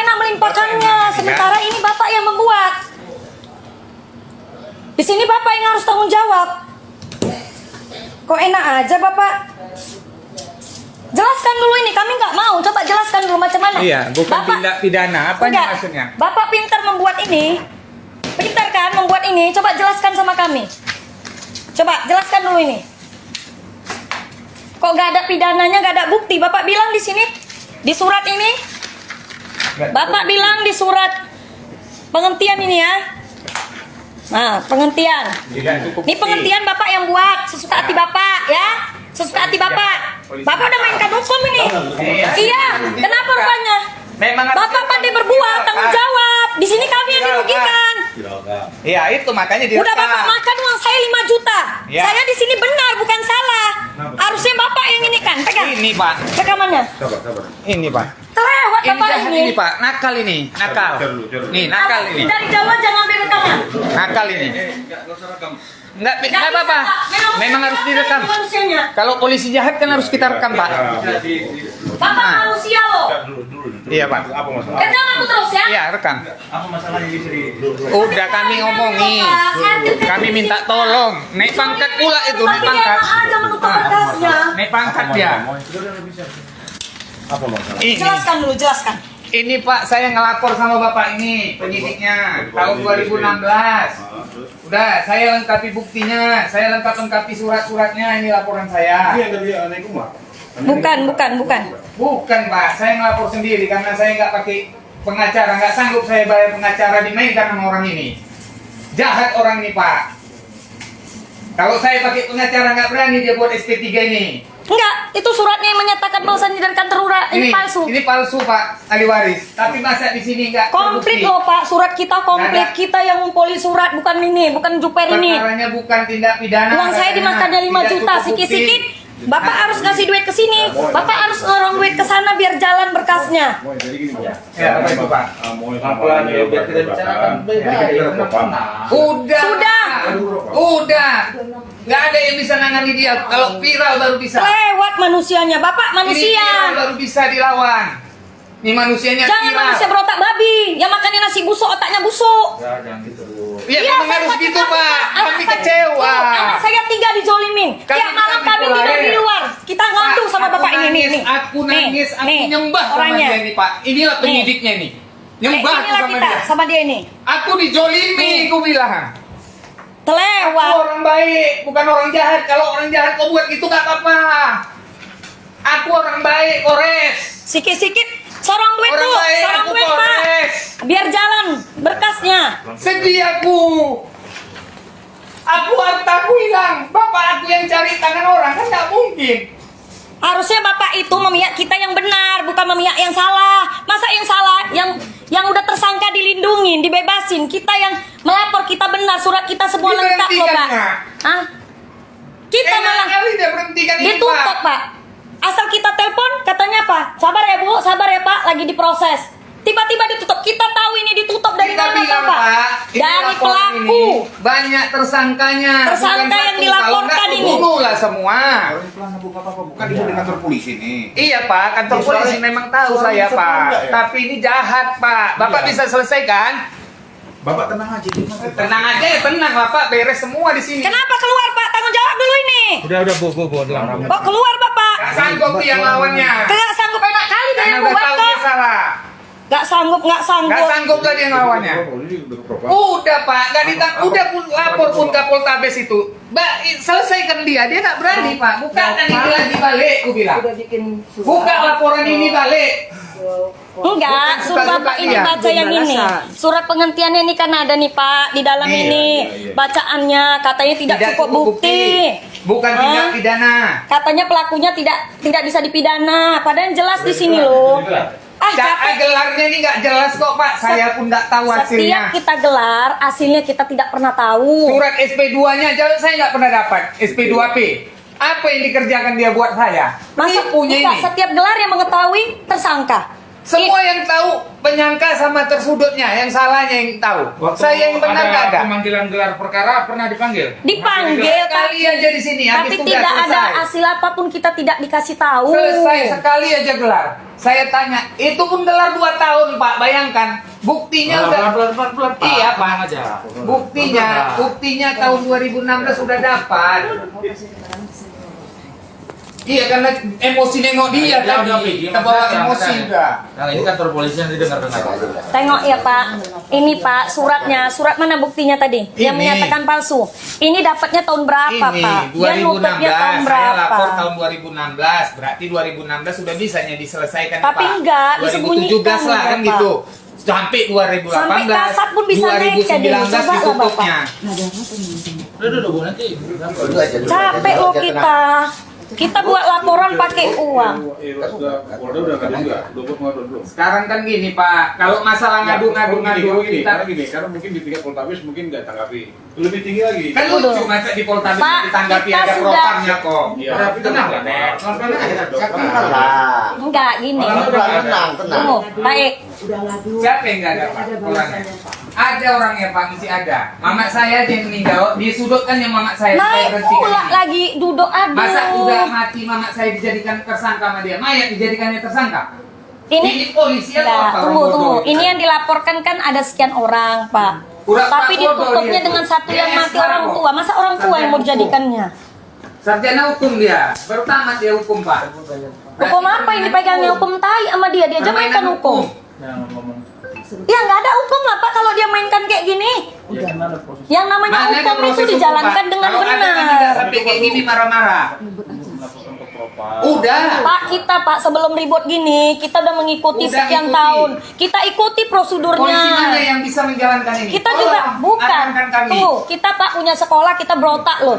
enak melimpahkannya, sementara ini Bapak yang membuat. Di sini Bapak yang harus tanggung jawab. Kok enak aja Bapak? Jelaskan dulu ini, kami nggak mau. Coba jelaskan dulu macam mana. Iya, bukan tindak pidana. Apa maksudnya? Bapak pintar membuat ini. Pintar kan membuat ini. Coba jelaskan sama kami. Coba jelaskan dulu ini. Kok nggak ada pidananya, nggak ada bukti? Bapak bilang di sini, di surat ini. Bapak bilang di surat penghentian ini ya. Nah, penghentian. Ini penghentian Bapak yang buat, sesuka hati Bapak ya. Sesuka hati Bapak. Bapak udah mainkan hukum ini. Iya. Kenapa rupanya? Bapak pandai berbuat, tanggung jawab. Di sini kami yang dirugikan. Iya, itu makanya Udah Bapak makan uang saya 5 juta. Ya. Saya di sini benar, bukan salah. Harusnya Bapak yang ini kan. Pegang. Ini, Pak. Rekamannya. Ini, Pak. Kelewat Ini Bapak jahat ini. ini, Pak. Nakal ini. Nakal. Nih, nakal ini. Dari jauh aja ngambil rekaman. Nakal ini. Enggak apa-apa. Memang harus direkam. Manusianya. Kalau polisi jahat kan harus kita rekam, Pak. Bapak manusia loh. Iya, Pak. Rekam aku terus ya. Iya, rekam. Apa masalahnya di sini? Udah kami ngomongi. Kami minta tolong. Naik pangkat pula itu, naik Tapi pangkat. enak aja menutup berkasnya. Naik pangkat dia. Apa masalah? Ini. Jelaskan dulu, jelaskan. Ini Pak, saya ngelapor sama Bapak ini, penyidiknya, tahun 2016. Udah, saya lengkapi buktinya, saya lengkapi surat-suratnya, ini laporan saya. Iya, dari naik rumah. Bukan. Bukan Pak, saya ngelapor sendiri karena saya nggak pakai pengacara, nggak sanggup saya bayar pengacara, dimainkan sama orang ini. Jahat orang ini Pak. Kalau saya pakai pengacara nggak berani dia buat SP3 ini. Enggak, itu suratnya yang menyatakan bahwasannya dari kantor lurah ini palsu. Ini palsu Pak, ahli waris. Tapi masa di sini nggak Komplit terbukti? loh Pak, surat kita komplit. Nggak ada. Kita yang ngumpulin surat, bukan ini, bukan Juper ini. Perkaranya bukan tindak pidana. Uang saya dimakannya 5 Tidak juta, cukup bukti. sikit-sikit. Bapak harus ngasih duit ke sini. Bapak harus ngerong duit ke sana biar jalan berkasnya. Jadi gini, Pak. Ya, apa itu Pak? Apa ya, biar kita bicarakan Udah. Nggak ada yang bisa nangani dia. Kalau viral baru bisa. Lewat manusianya, Bapak Ini manusia. viral baru bisa dilawan. Ini manusianya Jangan viral. manusia berotak babi, yang makannya nasi busuk, otaknya busuk. Jangan gitu. Ya, Iya, memang saya harus sakit gitu hati, Pak. Anak Kami saya- kecewa. Anak saya 3 dijolimin. Kami Tiap malam kami kami tidur mulai. di luar. Kita ngadu sama Aku Bapak ini nangis, nih. Aku nangis, aku nih, nyembah sama orangnya. dia nih Pak. Inilah penyidiknya nih. Nyembah aku Inilah sama kita dia. sama dia ini. Aku dijolimi, aku bilang. Aku Telewat. orang baik, bukan orang jahat. Kalau orang jahat kau buat gitu gak apa-apa. Aku orang baik, kores. Sikit-sikit sorong duit Orang Bu, baik, sorong aku duit Pak. kores. Biar jalan berkasnya. Sedih aku. Aku hartaku hilang. Bapak aku yang cari tangan orang kan gak mungkin. Harusnya Bapak itu memihak kita yang benar, bukan memihak yang salah. Masa yang salah, yang udah tersangka dilindungin, dibebasin. Kita yang melapor kita benar, surat kita semua lengkap loh, Pak. Nggak? Hah? Kita Enak malah kali dia berhentikan ini ditutup, Pak. Pak. Asal kita telepon, katanya apa? Sabar ya Bu, sabar ya Pak, lagi diproses. Tiba-tiba ditutup. Kita tahu ini ditutup dari Kita mana bilang Pak? Pak, ini Dari laporan pelaku. ini banyak tersangkanya. Tersangka Bukan yang satu. dilaporkan Kalau nggak, ini. bunuh lah semua. Bukan di kantor polisi nih. Iya Pak, kantor Ini polisi suara- memang tahu suara saya bisa Pak. enggak ya? Tapi ini jahat Pak. Bapak Iya. bisa selesaikan? Bapak tenang aja. Tenang aja, tenang Bapak. Beres semua di sini. Kenapa keluar Pak? Tanggung jawab dulu ini. Udah Bu. Kok keluar Bapak? Gak sanggup dia lawannya. Gak sanggup enak kali dia Karena yang udah buat tahu kok. dia salah. Gak sanggup. Gak sanggup lah dia ngelawannya. Udah Pak, gak udah pun lapor pun Kapoltabes itu. Mbak, selesaikan dia nggak berani Pak. Bukakan ini lagi balik, aku bilang. Buka laporan ini balik. Enggak, suruh Bukan, Bapak bukan, ini iya. baca yang ini. Surat penghentiannya ini kan ada nih Pak di dalam Iya, ini. Bacaannya katanya tidak cukup bukti. Bukan Hah? tindak pidana. Katanya pelakunya tidak bisa dipidana. Padahal jelas di sini loh. Capek. Gelarnya ini nggak jelas kok Pak. Saya pun nggak tahu Setiap hasilnya. kita gelar, hasilnya kita tidak pernah tahu. Surat SP2-nya aja saya nggak pernah dapat. SP2P. Apa yang dikerjakan dia buat saya? Masa Punya bukan ini. setiap gelar yang mengetahui tersangka. Semua yang tahu penyangka sama tersudutnya, yang salahnya yang tahu. Saya yang benar nggak ada. Pemanggilan gelar perkara pernah dipanggil. Dipanggil Sekali aja di sini, habis tapi tugas tidak ada selesai. hasil apapun, kita tidak dikasih tahu. Selesai sekali aja gelar. Saya tanya, itu pun gelar 2 tahun Pak, bayangkan. Buktinya udah. Pelan-pelan, Pak. Iya Pak. Tenang aja. Buktinya tahun 2016 sudah dapat. Iya karena emosi nengok dia Udah, tadi. udah, Kita bawa udah, emosi udah. juga. Nah, ini kantor polisi yang didengar-dengar. Tengok ya Pak, ini Pak suratnya, surat mana buktinya tadi? Yang Ini. menyatakan palsu. Ini dapatnya tahun berapa Ini Pak? Dia 2016, nutupnya tahun saya berapa? lapor tahun 2016, berarti 2016 sudah bisanya diselesaikan Tapi Pak. enggak, disembunyikan 2017 lah kan enggak, gitu. Sampai 2018, Sampai kasat pun bisa naik, jadi 2019 coba lah, ditutupnya. Udah, Bu, nanti. Capek loh kita. Kita buat laporan pakai uang. Sekarang kan gini Pak, kalau masalah ngadu-ngadu kita karena mungkin di tingkat Poltabes mungkin nggak tanggapi lebih tinggi lagi. kan lucu masa di Poltabes Pak, ditanggapi kita ada sudah- protamnya kok. Iya. Tapi tenang lah Nek. Enggak gini. Tenang. Tunggu, baik. Siapa yang nggak ada Pak orangnya? Ada orangnya Pak, mesti ada. Mamak saya aja yang meninggal, disudutkan yang mamak saya. Naik berhentikan pula ini. lagi duduk aduh. Masa udah mati mamak saya dijadikan tersangka sama dia? Mayat dijadikannya tersangka? Ini polisi atau Enggak, apa? tunggu. Orang bodoh Ini yang dilaporkan kan ada sekian orang, Pak. Pura-pura Tapi bodoh ditutupnya dia. dengan satu yang Dia mati SK orang kok. tua. Masa orang tua yang mau Sarjana dijadikannya? Sarjana hukum dia, baru tamat dia hukum Pak. Hukum apa yang dipegangnya? Hukum tai sama dia. Dia aja Permainan mainkan hukum. Ya nggak ada hukum lah Pak kalau dia mainkan kayak gini. Yang namanya Mana ada hukum itu proses hukum, dijalankan Pak? dengan Kalau ada kan tidak benar. sampai kayak gini marah-marah. Udah. Pak, kita Pak sebelum ribut gini, kita udah mengikuti Udah sekian ngikuti. tahun. Kita ikuti prosedurnya. Polisi mana yang bisa menjalankan ini? Kita Tolong juga bukan. arahkan kami. Tuh, kita Pak punya sekolah, kita berotak loh.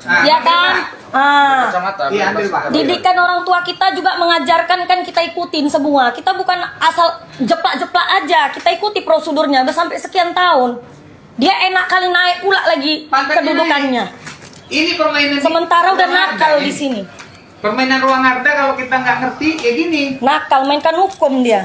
Ah, Ya ambil, kan? Pak. Ah. Iya, ambil Pak. Didikan orang tua kita juga mengajarkan kan kita ikutin semua. Kita bukan asal jeplak-jeplak aja. Kita ikuti prosedurnya udah sampai sekian tahun. Dia enak kali naik pula lagi Pangkatnya kedudukannya. Ini permainan. Sementara udah ruang nakal harta di ini. sini. Permainan ruang harta kalau kita nggak ngerti ya gini. Nakal mainkan hukum dia.